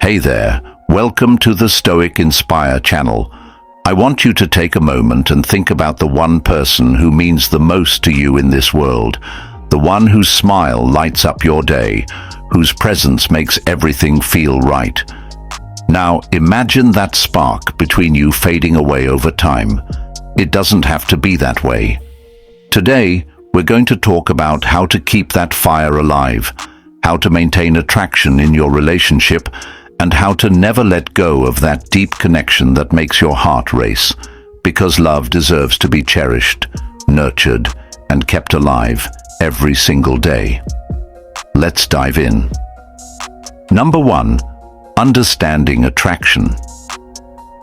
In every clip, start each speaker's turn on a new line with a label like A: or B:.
A: Hey there, welcome to the Stoic Inspire channel. I want you to take a moment and think about the one person who means the most to you in this world, the one whose smile lights up your day, whose presence makes everything feel right. Now, imagine that spark between you fading away over time. It doesn't have to be that way. Today, we're going to talk about how to keep that fire alive, how to maintain attraction in your relationship, and how to never let go of that deep connection that makes your heart race, because love deserves to be cherished, nurtured, and kept alive every single day. Let's dive in. Number 1. Understanding attraction.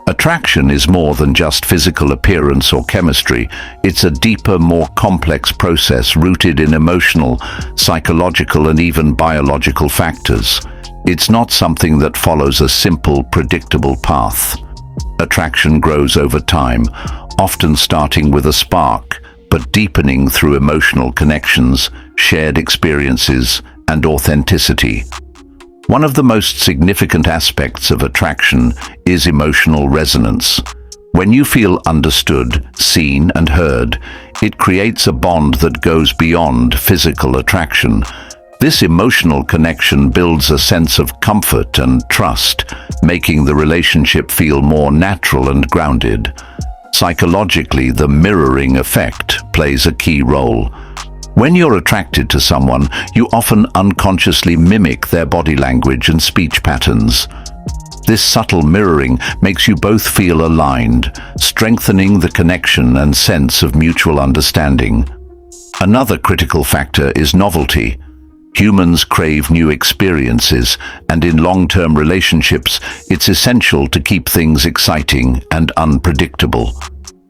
A: Attraction is more than just physical appearance or chemistry. It's a deeper, more complex process rooted in emotional, psychological, and even biological factors. It's not something that follows a simple, predictable path. Attraction grows over time, often starting with a spark, but deepening through emotional connections, shared experiences, and authenticity. One of the most significant aspects of attraction is emotional resonance. When you feel understood, seen, and heard, it creates a bond that goes beyond physical attraction. This emotional connection builds a sense of comfort and trust, making the relationship feel more natural and grounded. Psychologically, the mirroring effect plays a key role. When you're attracted to someone, you often unconsciously mimic their body language and speech patterns. This subtle mirroring makes you both feel aligned, strengthening the connection and sense of mutual understanding. Another critical factor is novelty. Humans crave new experiences, and in long-term relationships, it's essential to keep things exciting and unpredictable.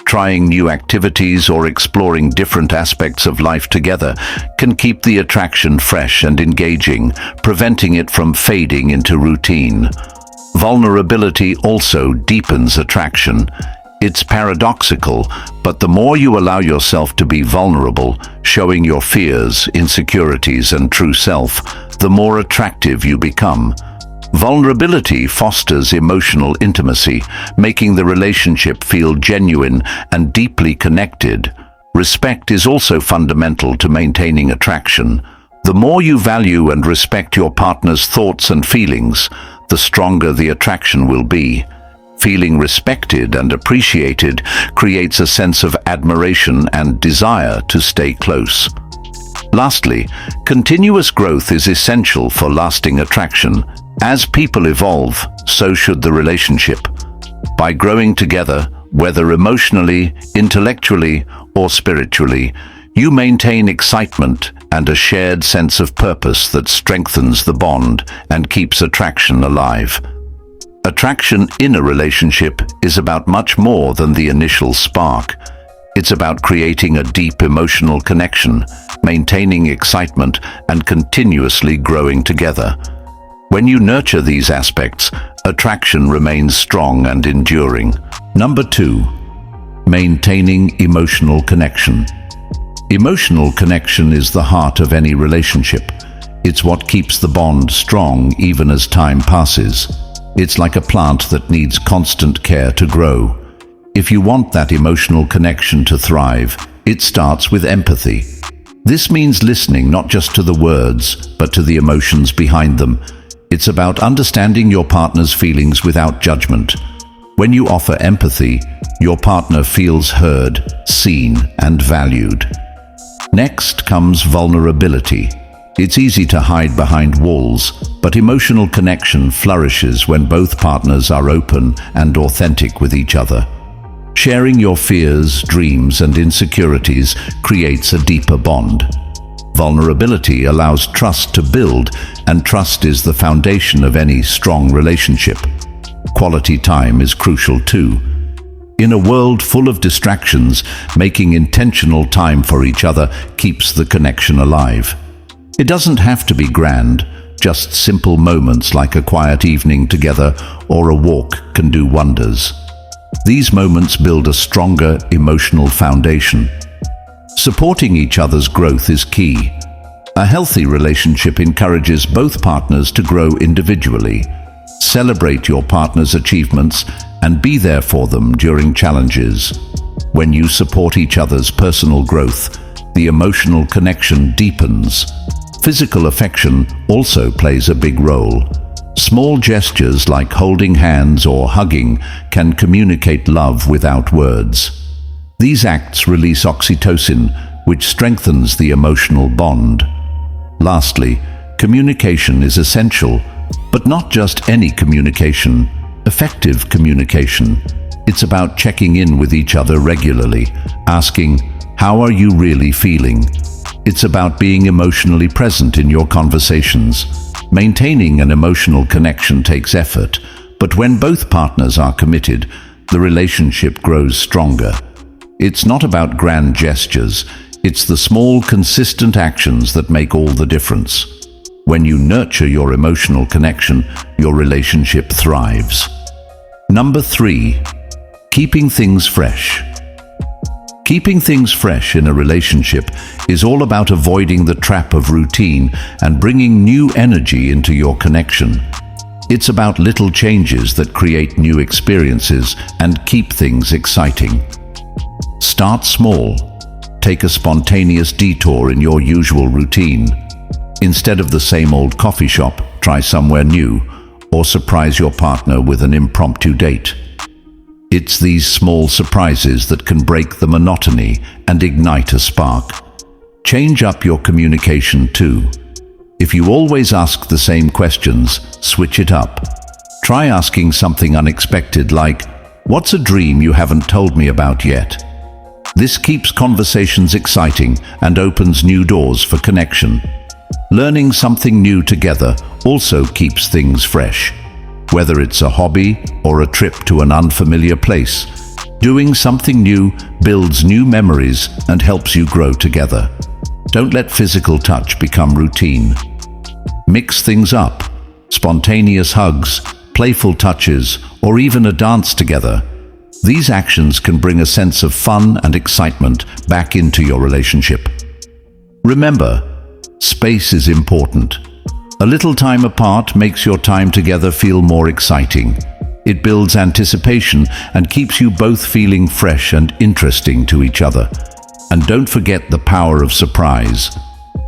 A: Trying new activities or exploring different aspects of life together can keep the attraction fresh and engaging, preventing it from fading into routine. Vulnerability also deepens attraction. It's paradoxical, but the more you allow yourself to be vulnerable, showing your fears, insecurities, and true self, the more attractive you become. Vulnerability fosters emotional intimacy, making the relationship feel genuine and deeply connected. Respect is also fundamental to maintaining attraction. The more you value and respect your partner's thoughts and feelings, the stronger the attraction will be. Feeling respected and appreciated creates a sense of admiration and desire to stay close. Lastly, continuous growth is essential for lasting attraction. As people evolve, so should the relationship. By growing together, whether emotionally, intellectually, or spiritually, you maintain excitement and a shared sense of purpose that strengthens the bond and keeps attraction alive. Attraction in a relationship is about much more than the initial spark. It's about creating a deep emotional connection, maintaining excitement, and continuously growing together. When you nurture these aspects, attraction remains strong and enduring. Number 2. Maintaining emotional connection. Emotional connection is the heart of any relationship. It's what keeps the bond strong even as time passes. It's like a plant that needs constant care to grow. If you want that emotional connection to thrive, it starts with empathy. This means listening not just to the words, but to the emotions behind them. It's about understanding your partner's feelings without judgment. When you offer empathy, your partner feels heard, seen, and valued. Next comes vulnerability. It's easy to hide behind walls, but emotional connection flourishes when both partners are open and authentic with each other. Sharing your fears, dreams, and insecurities creates a deeper bond. Vulnerability allows trust to build, and trust is the foundation of any strong relationship. Quality time is crucial too. In a world full of distractions, making intentional time for each other keeps the connection alive. It doesn't have to be grand, just simple moments like a quiet evening together or a walk can do wonders. These moments build a stronger emotional foundation. Supporting each other's growth is key. A healthy relationship encourages both partners to grow individually. Celebrate your partner's achievements and be there for them during challenges. When you support each other's personal growth, the emotional connection deepens. Physical affection also plays a big role. Small gestures like holding hands or hugging can communicate love without words. These acts release oxytocin, which strengthens the emotional bond. Lastly, communication is essential, but not just any communication, effective communication. It's about checking in with each other regularly, asking, "How are you really feeling?" It's about being emotionally present in your conversations. Maintaining an emotional connection takes effort, but when both partners are committed, the relationship grows stronger. It's not about grand gestures, it's the small, consistent actions that make all the difference. When you nurture your emotional connection, your relationship thrives. Number 3, keeping things fresh. Keeping things fresh in a relationship is all about avoiding the trap of routine and bringing new energy into your connection. It's about little changes that create new experiences and keep things exciting. Start small. Take a spontaneous detour in your usual routine. Instead of the same old coffee shop, try somewhere new, or surprise your partner with an impromptu date. It's these small surprises that can break the monotony and ignite a spark. Change up your communication too. If you always ask the same questions, switch it up. Try asking something unexpected like, "What's a dream you haven't told me about yet?" This keeps conversations exciting and opens new doors for connection. Learning something new together also keeps things fresh. Whether it's a hobby or a trip to an unfamiliar place, doing something new builds new memories and helps you grow together. Don't let physical touch become routine. Mix things up. Spontaneous hugs, playful touches, or even a dance together. These actions can bring a sense of fun and excitement back into your relationship. Remember, space is important. A little time apart makes your time together feel more exciting. It builds anticipation and keeps you both feeling fresh and interesting to each other. And don't forget the power of surprise.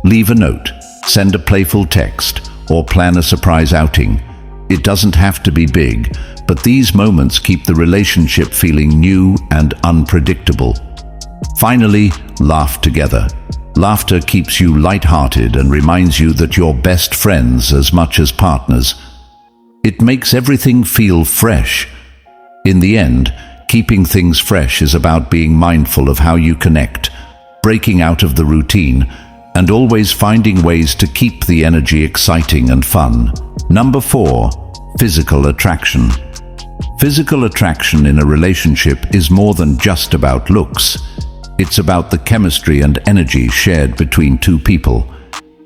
A: Leave a note, send a playful text, or plan a surprise outing. It doesn't have to be big, but these moments keep the relationship feeling new and unpredictable. Finally, laugh together. Laughter keeps you light-hearted and reminds you that you're best friends as much as partners. It makes everything feel fresh. In the end, keeping things fresh is about being mindful of how you connect, breaking out of the routine, and always finding ways to keep the energy exciting and fun. Number 4, physical attraction. Physical attraction in a relationship is more than just about looks. It's about the chemistry and energy shared between two people.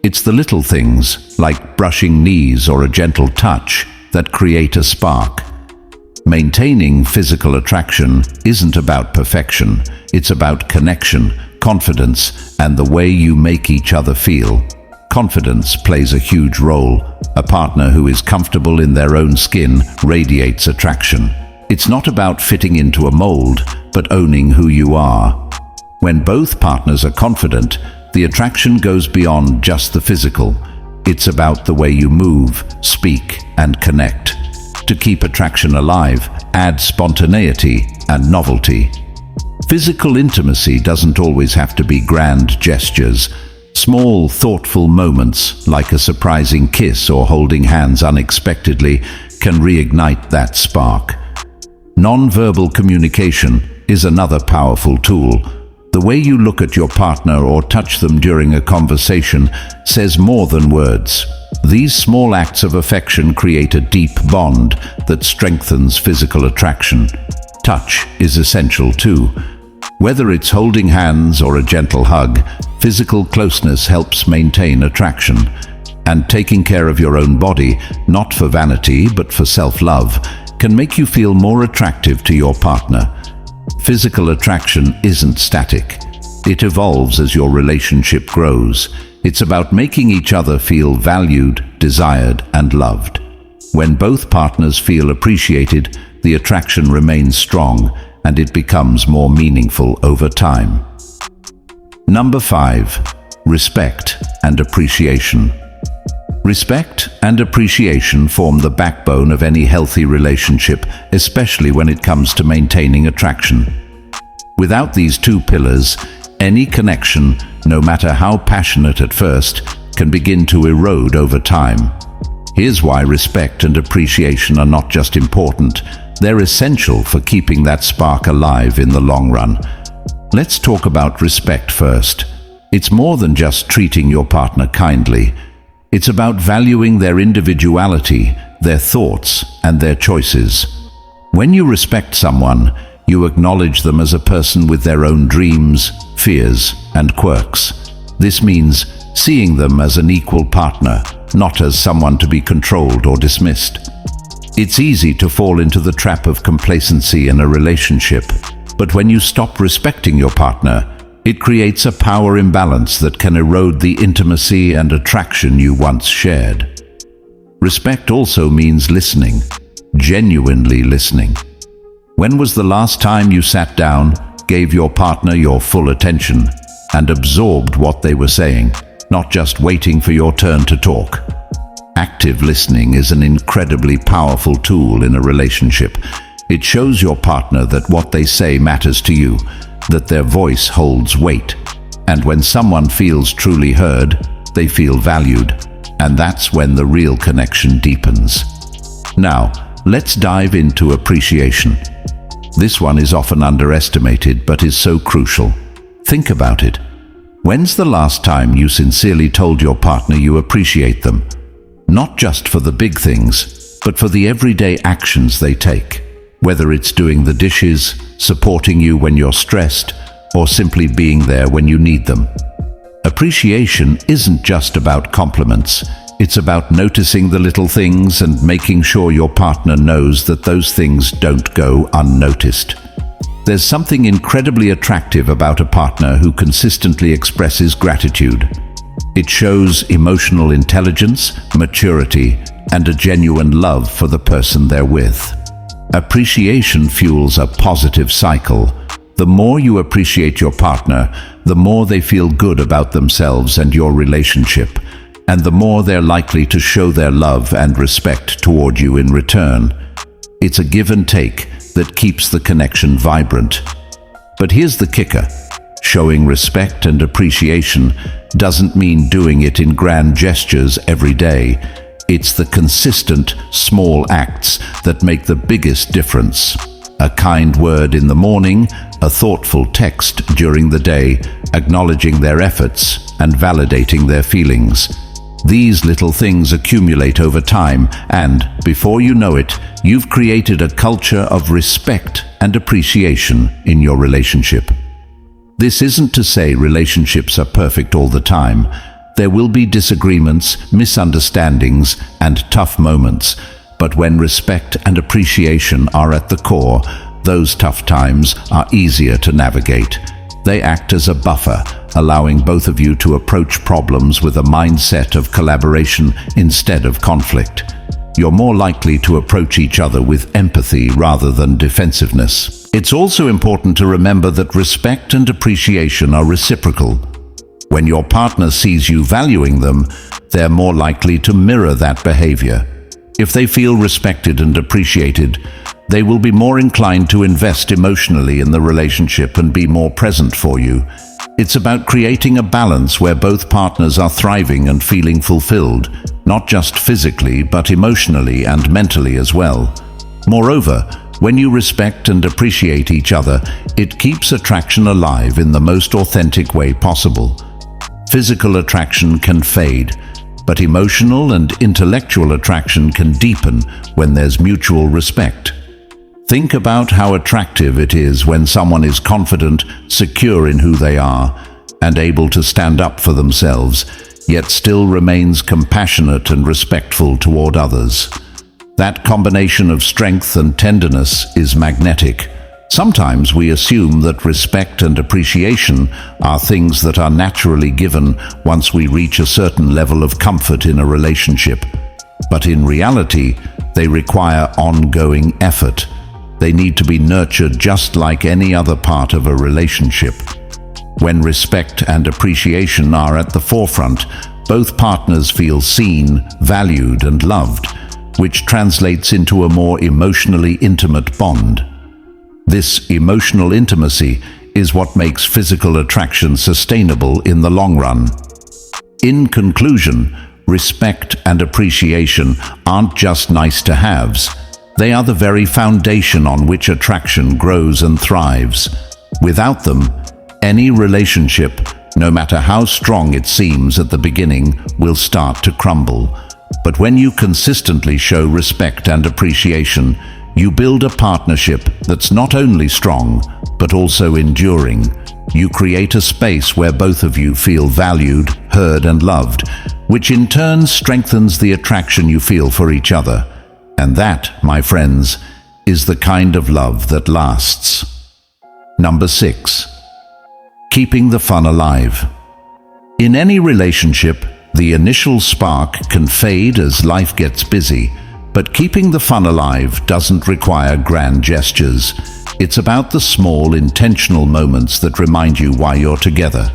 A: It's the little things, like brushing knees or a gentle touch, that create a spark. Maintaining physical attraction isn't about perfection. It's about connection, confidence, and the way you make each other feel. Confidence plays a huge role. A partner who is comfortable in their own skin radiates attraction. It's not about fitting into a mold, but owning who you are. When both partners are confident, the attraction goes beyond just the physical. It's about the way you move, speak, and connect. To keep attraction alive, add spontaneity and novelty. Physical intimacy doesn't always have to be grand gestures. Small, thoughtful moments, like a surprising kiss or holding hands unexpectedly, can reignite that spark. Non-verbal communication is another powerful tool. The way you look at your partner or touch them during a conversation says more than words. These small acts of affection create a deep bond that strengthens physical attraction. Touch is essential too. Whether it's holding hands or a gentle hug, physical closeness helps maintain attraction. And taking care of your own body, not for vanity but for self-love, can make you feel more attractive to your partner. Physical attraction isn't static. It evolves as your relationship grows. It's about making each other feel valued, desired, and loved. When both partners feel appreciated, the attraction remains strong and it becomes more meaningful over time. Number 5. Respect and appreciation. Respect and appreciation form the backbone of any healthy relationship, especially when it comes to maintaining attraction. Without these two pillars, any connection, no matter how passionate at first, can begin to erode over time. Here's why respect and appreciation are not just important, they're essential for keeping that spark alive in the long run. Let's talk about respect first. It's more than just treating your partner kindly. It's about valuing their individuality, their thoughts, and their choices. When you respect someone, you acknowledge them as a person with their own dreams, fears, and quirks. This means seeing them as an equal partner, not as someone to be controlled or dismissed. It's easy to fall into the trap of complacency in a relationship, but when you stop respecting your partner, it creates a power imbalance that can erode the intimacy and attraction you once shared. Respect also means listening, genuinely listening. When was the last time you sat down, gave your partner your full attention, and absorbed what they were saying, not just waiting for your turn to talk? Active listening is an incredibly powerful tool in a relationship. It shows your partner that what they say matters to you, that their voice holds weight. And when someone feels truly heard, they feel valued. And that's when the real connection deepens. Now, let's dive into appreciation. This one is often underestimated, but is so crucial. Think about it. When's the last time you sincerely told your partner you appreciate them? Not just for the big things, but for the everyday actions they take. Whether it's doing the dishes, supporting you when you're stressed, or simply being there when you need them. Appreciation isn't just about compliments. It's about noticing the little things and making sure your partner knows that those things don't go unnoticed. There's something incredibly attractive about a partner who consistently expresses gratitude. It shows emotional intelligence, maturity, and a genuine love for the person they're with. Appreciation fuels a positive cycle. The more you appreciate your partner, the more they feel good about themselves and your relationship, and the more they're likely to show their love and respect toward you in return. It's a give and take that keeps the connection vibrant. But here's the kicker. Showing respect and appreciation doesn't mean doing it in grand gestures every day. It's the consistent, small acts that make the biggest difference. A kind word in the morning, a thoughtful text during the day, acknowledging their efforts and validating their feelings. These little things accumulate over time, and before you know it, you've created a culture of respect and appreciation in your relationship. This isn't to say relationships are perfect all the time. There will be disagreements, misunderstandings, and tough moments, but when respect and appreciation are at the core, those tough times are easier to navigate. They act as a buffer, allowing both of you to approach problems with a mindset of collaboration instead of conflict. You're more likely to approach each other with empathy rather than defensiveness. It's also important to remember that respect and appreciation are reciprocal. When your partner sees you valuing them, they're more likely to mirror that behavior. If they feel respected and appreciated, they will be more inclined to invest emotionally in the relationship and be more present for you. It's about creating a balance where both partners are thriving and feeling fulfilled, not just physically, but emotionally and mentally as well. Moreover, when you respect and appreciate each other, it keeps attraction alive in the most authentic way possible. Physical attraction can fade, but emotional and intellectual attraction can deepen when there's mutual respect. Think about how attractive it is when someone is confident, secure in who they are, and able to stand up for themselves, yet still remains compassionate and respectful toward others. That combination of strength and tenderness is magnetic. Sometimes we assume that respect and appreciation are things that are naturally given once we reach a certain level of comfort in a relationship. But in reality, they require ongoing effort. They need to be nurtured just like any other part of a relationship. When respect and appreciation are at the forefront, both partners feel seen, valued, and loved, which translates into a more emotionally intimate bond. This emotional intimacy is what makes physical attraction sustainable in the long run. In conclusion, respect and appreciation aren't just nice-to-haves. They are the very foundation on which attraction grows and thrives. Without them, any relationship, no matter how strong it seems at the beginning, will start to crumble. But when you consistently show respect and appreciation, you build a partnership that's not only strong, but also enduring. You create a space where both of you feel valued, heard, and loved, which in turn strengthens the attraction you feel for each other. And that, my friends, is the kind of love that lasts. Number 6. Keeping the fun alive. In any relationship, the initial spark can fade as life gets busy, but keeping the fun alive doesn't require grand gestures. It's about the small, intentional moments that remind you why you're together.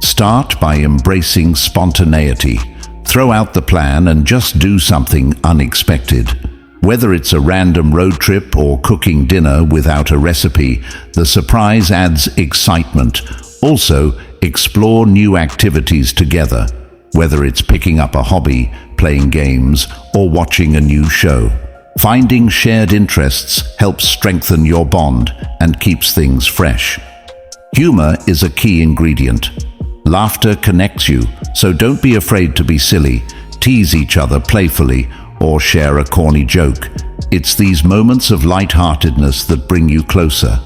A: Start by embracing spontaneity. Throw out the plan and just do something unexpected. Whether it's a random road trip or cooking dinner without a recipe, the surprise adds excitement. Also, explore new activities together, whether it's picking up a hobby, playing games, or watching a new show. Finding shared interests helps strengthen your bond and keeps things fresh. Humor is a key ingredient. Laughter connects you, so don't be afraid to be silly, tease each other playfully, or share a corny joke. It's these moments of lightheartedness that bring you closer.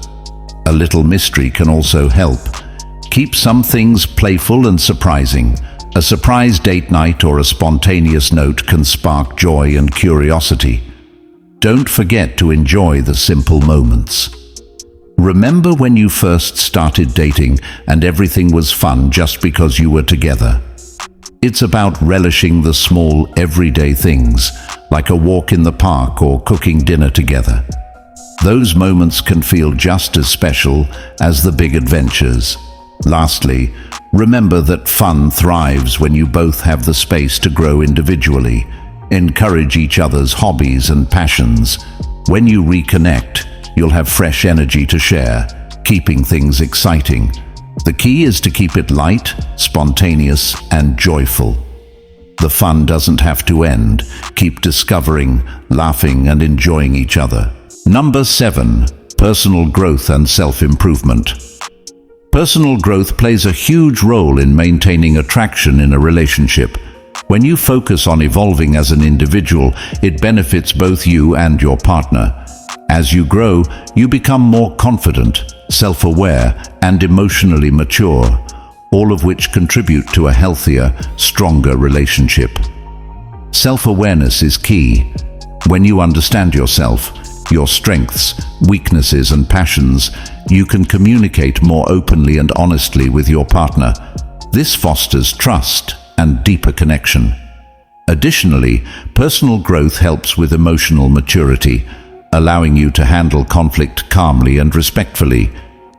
A: A little mystery can also help. Keep some things playful and surprising. A surprise date night or a spontaneous note can spark joy and curiosity. Don't forget to enjoy the simple moments. Remember when you first started dating and everything was fun just because you were together? It's about relishing the small, everyday things, like a walk in the park or cooking dinner together. Those moments can feel just as special as the big adventures. Lastly, remember that fun thrives when you both have the space to grow individually. Encourage each other's hobbies and passions. When you reconnect, you'll have fresh energy to share, keeping things exciting. The key is to keep it light, spontaneous, and joyful. The fun doesn't have to end. Keep discovering, laughing, and enjoying each other. Number 7. Personal growth and self-improvement. Personal growth plays a huge role in maintaining attraction in a relationship. When you focus on evolving as an individual, it benefits both you and your partner. As you grow, you become more confident, self-aware, and emotionally mature, all of which contribute to a healthier, stronger relationship. Self-awareness is key. When you understand yourself, your strengths, weaknesses, and passions, you can communicate more openly and honestly with your partner. This fosters trust and deeper connection. Additionally, personal growth helps with emotional maturity, allowing you to handle conflict calmly and respectfully,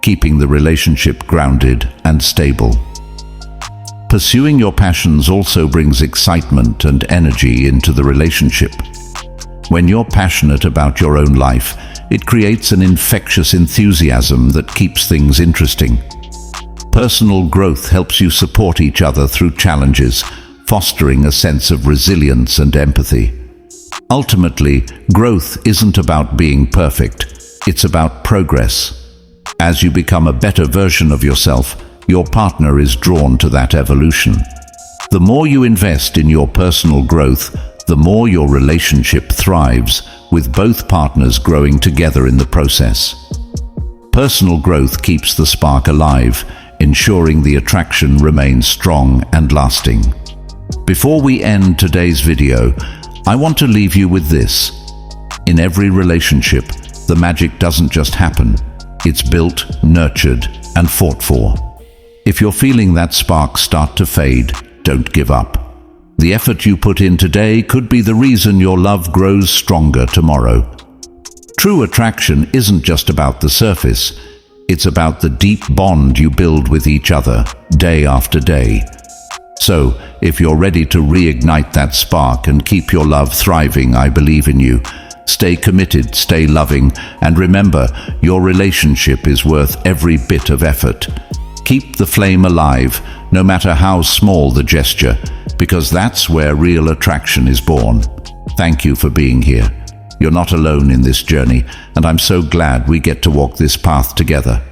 A: keeping the relationship grounded and stable. Pursuing your passions also brings excitement and energy into the relationship. When you're passionate about your own life, it creates an infectious enthusiasm that keeps things interesting. Personal growth helps you support each other through challenges, fostering a sense of resilience and empathy. Ultimately, growth isn't about being perfect, it's about progress. As you become a better version of yourself, your partner is drawn to that evolution. The more you invest in your personal growth, the more your relationship thrives, with both partners growing together in the process. Personal growth keeps the spark alive, ensuring the attraction remains strong and lasting. Before we end today's video, I want to leave you with this. In every relationship, the magic doesn't just happen. It's built, nurtured, and fought for. If you're feeling that spark start to fade, don't give up. The effort you put in today could be the reason your love grows stronger tomorrow. True attraction isn't just about the surface. It's about the deep bond you build with each other, day after day. So, if you're ready to reignite that spark and keep your love thriving, I believe in you. Stay committed, stay loving, and remember, your relationship is worth every bit of effort. Keep the flame alive, no matter how small the gesture, because that's where real attraction is born. Thank you for being here. You're not alone in this journey, and I'm so glad we get to walk this path together.